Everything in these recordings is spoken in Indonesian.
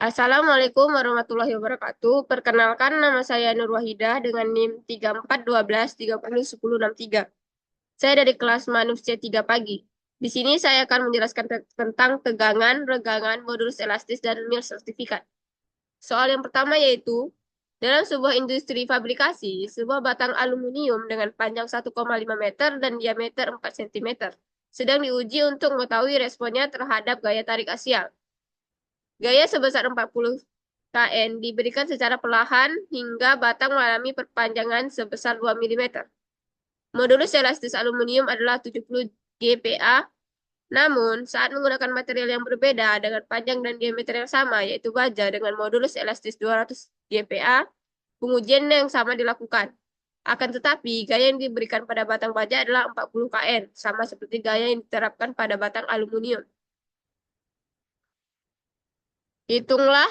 Assalamualaikum warahmatullahi wabarakatuh. Perkenalkan, nama saya Nur Wahidah dengan NIM 3412301063. Saya dari kelas Manusia 3 pagi. Di sini saya akan menjelaskan tentang tegangan, regangan, modulus elastis, dan mil sertifikat. Soal yang pertama yaitu, dalam sebuah industri fabrikasi, sebuah batang aluminium dengan panjang 1,5 meter dan diameter 4 cm sedang diuji untuk mengetahui responnya terhadap gaya tarik aksial. Gaya sebesar 40 kN diberikan secara perlahan hingga batang mengalami perpanjangan sebesar 2 mm. Modulus elastis aluminium adalah 70 GPa, namun saat menggunakan material yang berbeda dengan panjang dan diameter yang sama, yaitu baja dengan modulus elastis 200 GPa, pengujian yang sama dilakukan. Akan tetapi, gaya yang diberikan pada batang baja adalah 40 kN, sama seperti gaya yang diterapkan pada batang aluminium. Hitunglah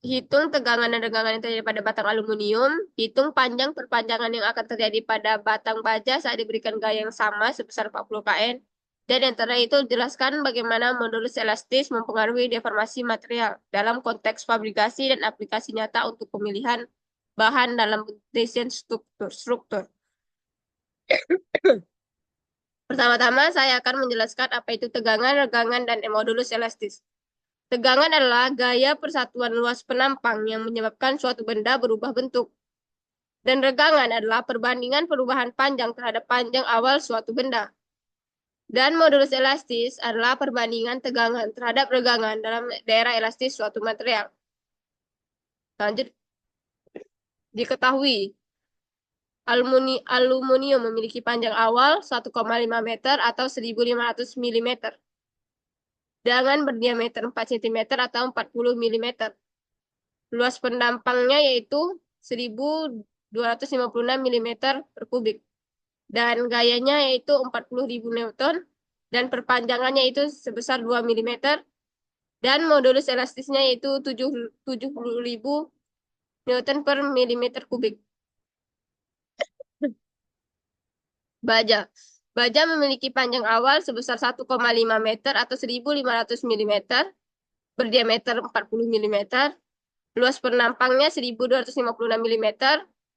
Hitung tegangan dan regangan yang terjadi pada batang aluminium. Hitung panjang perpanjangan yang akan terjadi pada batang baja saat diberikan gaya yang sama sebesar 40 kN. Dan antara itu jelaskan bagaimana modulus elastis mempengaruhi deformasi material dalam konteks fabrikasi dan aplikasi nyata untuk pemilihan bahan dalam desain struktur. Pertama-tama saya akan menjelaskan apa itu tegangan, regangan, dan modulus elastis. Tegangan adalah gaya persatuan luas penampang yang menyebabkan suatu benda berubah bentuk. Dan regangan adalah perbandingan perubahan panjang terhadap panjang awal suatu benda. Dan modulus elastis adalah perbandingan tegangan terhadap regangan dalam daerah elastis suatu material. Lanjut, diketahui aluminium memiliki panjang awal 1,5 meter atau 1.500 mm. Dengan berdiameter 4 cm atau 40 mm. Luas pendampangnya yaitu 1.256 mm per kubik. Dan gayanya yaitu 40.000 Newton. Dan perpanjangannya itu sebesar 2 mm. Dan modulus elastisnya yaitu 70.000 Newton per milimeter kubik. Baja. Baja memiliki panjang awal sebesar 1,5 meter atau 1.500 mm, berdiameter 40 mm. Luas penampangnya 1.256 mm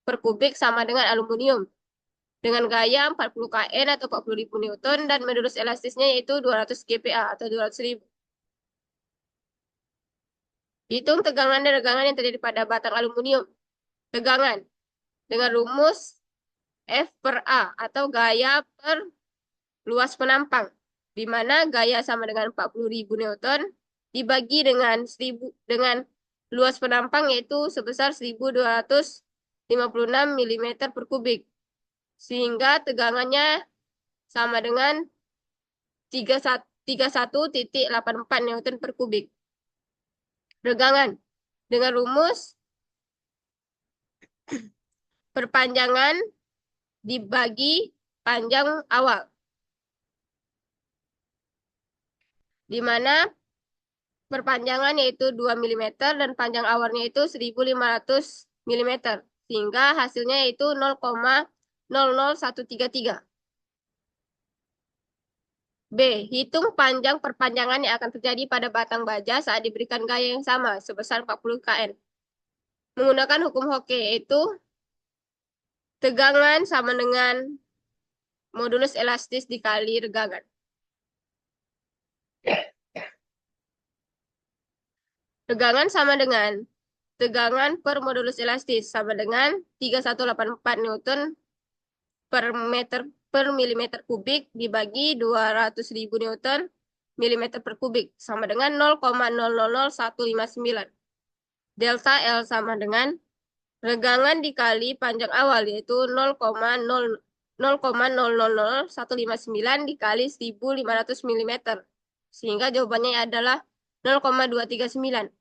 per kubik sama dengan aluminium. Dengan gaya 40 kN atau 40.000 Newton dan modulus elastisnya yaitu 200 GPa atau 200.000. Hitung tegangan dan regangan yang terjadi pada batang aluminium. Tegangan dengan rumus F per A atau gaya per luas penampang, di mana gaya sama dengan 40.000 Newton dibagi dengan 1.000 dengan luas penampang yaitu sebesar 1.256 mm per kubik. Sehingga tegangannya sama dengan 31,84 Newton per kubik. Regangan dengan rumus perpanjangan dibagi panjang awal, di mana perpanjangan yaitu 2 mm dan panjang awalnya itu 1.500 mm, sehingga hasilnya yaitu 0,00133. B. Hitung panjang perpanjangan yang akan terjadi pada batang baja saat diberikan gaya yang sama sebesar 40 kN. Menggunakan hukum Hooke yaitu tegangan sama dengan modulus elastis dikali regangan. Regangan sama dengan tegangan per modulus elastis sama dengan 3.184 Newton per meter per milimeter kubik dibagi 200.000 Newton milimeter per kubik sama dengan 0,000159. Delta L sama dengan regangan dikali panjang awal yaitu 0,000159 dikali 1.500 mm. Sehingga jawabannya adalah 0,239.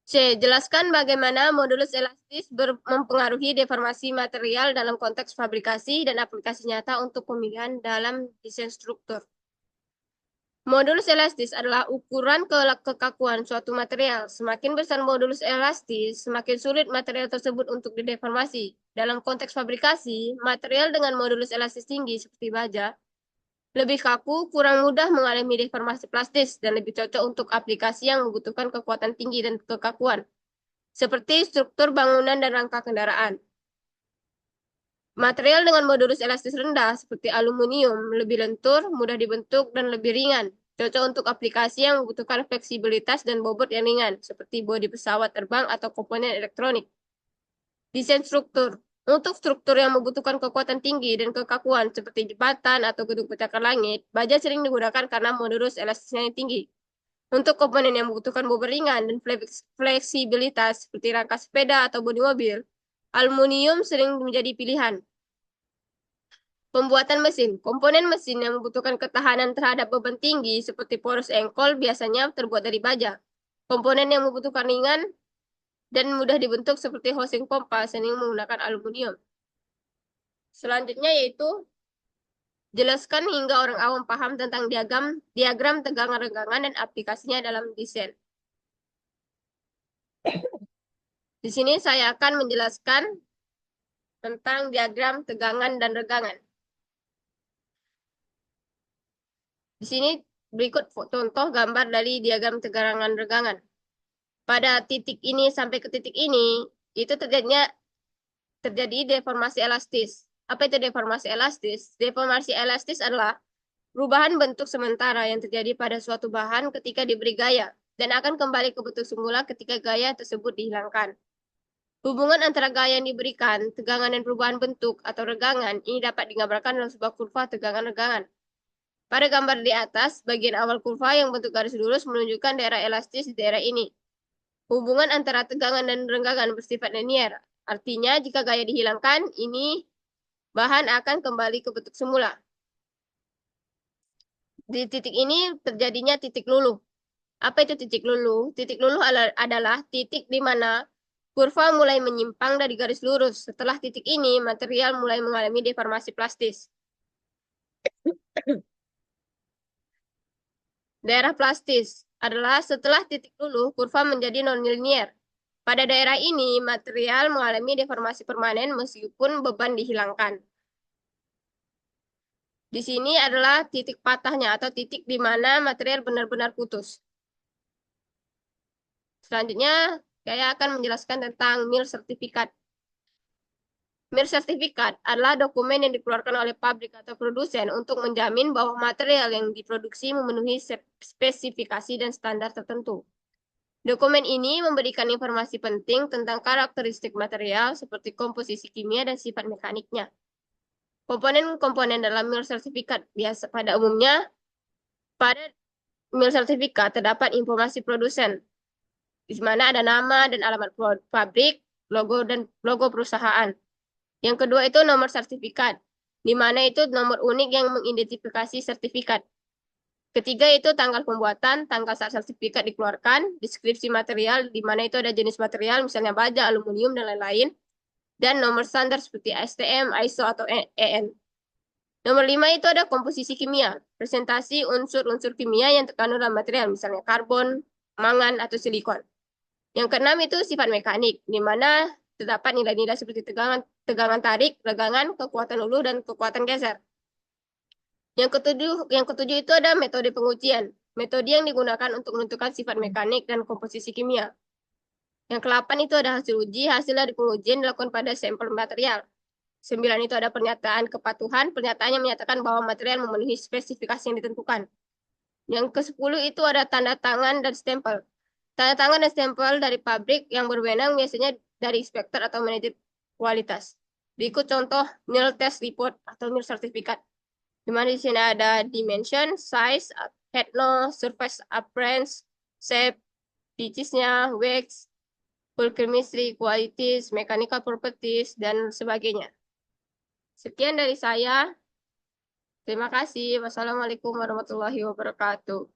C. Jelaskan bagaimana modulus elastis mempengaruhi deformasi material dalam konteks fabrikasi dan aplikasi nyata untuk pemilihan dalam desain struktur. Modulus elastis adalah ukuran kekakuan suatu material. Semakin besar modulus elastis, semakin sulit material tersebut untuk dideformasi. Dalam konteks fabrikasi, material dengan modulus elastis tinggi seperti baja lebih kaku, kurang mudah mengalami deformasi plastis, dan lebih cocok untuk aplikasi yang membutuhkan kekuatan tinggi dan kekakuan, seperti struktur bangunan dan rangka kendaraan. Material dengan modulus elastis rendah, seperti aluminium, lebih lentur, mudah dibentuk, dan lebih ringan. Cocok untuk aplikasi yang membutuhkan fleksibilitas dan bobot yang ringan, seperti bodi pesawat terbang atau komponen elektronik. Desain struktur. Untuk struktur yang membutuhkan kekuatan tinggi dan kekakuan, seperti jembatan atau gedung pencakar langit, baja sering digunakan karena modulus elastisnya yang tinggi. Untuk komponen yang membutuhkan bobot ringan dan fleksibilitas, seperti rangka sepeda atau bodi mobil, aluminium sering menjadi pilihan. Pembuatan mesin. Komponen mesin yang membutuhkan ketahanan terhadap beban tinggi seperti poros engkol biasanya terbuat dari baja. Komponen yang membutuhkan ringan dan mudah dibentuk seperti housing pompa sering menggunakan aluminium. Selanjutnya yaitu jelaskan hingga orang awam paham tentang diagram tegangan regangan dan aplikasinya dalam desain. Di sini saya akan menjelaskan tentang diagram tegangan dan regangan. Di sini berikut contoh gambar dari diagram tegangan regangan. Pada titik ini sampai ke titik ini, itu terjadi deformasi elastis. Apa itu deformasi elastis? Deformasi elastis adalah perubahan bentuk sementara yang terjadi pada suatu bahan ketika diberi gaya, dan akan kembali ke bentuk semula ketika gaya tersebut dihilangkan. Hubungan antara gaya yang diberikan, tegangan dan perubahan bentuk atau regangan, ini dapat digambarkan dalam sebuah kurva tegangan-regangan. Pada gambar di atas, bagian awal kurva yang bentuk garis lurus menunjukkan daerah elastis di daerah ini. Hubungan antara tegangan dan regangan bersifat linier. Artinya, jika gaya dihilangkan, ini bahan akan kembali ke bentuk semula. Di titik ini terjadinya titik luluh. Apa itu titik luluh? Titik luluh adalah titik di mana kurva mulai menyimpang dari garis lurus. Setelah titik ini, material mulai mengalami deformasi plastis. Daerah plastis adalah setelah titik luluh, kurva menjadi non-linier. Pada daerah ini, material mengalami deformasi permanen meskipun beban dihilangkan. Di sini adalah titik patahnya atau titik di mana material benar-benar putus. Selanjutnya, saya akan menjelaskan tentang MIL sertifikat. MIL sertifikat adalah dokumen yang dikeluarkan oleh pabrik atau produsen untuk menjamin bahwa material yang diproduksi memenuhi spesifikasi dan standar tertentu. Dokumen ini memberikan informasi penting tentang karakteristik material seperti komposisi kimia dan sifat mekaniknya. Komponen-komponen dalam MIL sertifikat biasa pada umumnya pada MIL sertifikat terdapat informasi produsen, di mana ada nama dan alamat pabrik, logo dan logo perusahaan. Yang kedua itu nomor sertifikat, di mana itu nomor unik yang mengidentifikasi sertifikat. Ketiga itu tanggal pembuatan, tanggal saat sertifikat dikeluarkan, deskripsi material, di mana itu ada jenis material, misalnya baja, aluminium, dan lain-lain, dan nomor standar seperti ASTM, ISO, atau EN. Nomor 5 itu ada komposisi kimia, presentasi unsur-unsur kimia yang terkandung dalam material, misalnya karbon, mangan, atau silikon. Yang keenam itu sifat mekanik, di mana terdapat nilai-nilai seperti tegangan tarik, regangan, kekuatan ulu, dan kekuatan geser. Yang ketujuh itu ada metode pengujian, metode yang digunakan untuk menentukan sifat mekanik dan komposisi kimia. Yang ke-8 itu ada hasil uji, hasil dari pengujian dilakukan pada sampel material. 9 itu ada pernyataan kepatuhan, pernyataannya menyatakan bahwa material memenuhi spesifikasi yang ditentukan. Yang ke-10 itu ada tanda tangan dan stempel. Tanda tangan dan stempel dari pabrik yang berwenang biasanya dari inspektur atau manajer kualitas. Berikut contoh MIL test report atau MIL sertifikat. Di mana di sini ada dimension, size, head nose, surface appearance, shape, pitches-nya, wax, full chemistry, qualities, mechanical properties, dan sebagainya. Sekian dari saya. Terima kasih. Wassalamualaikum warahmatullahi wabarakatuh.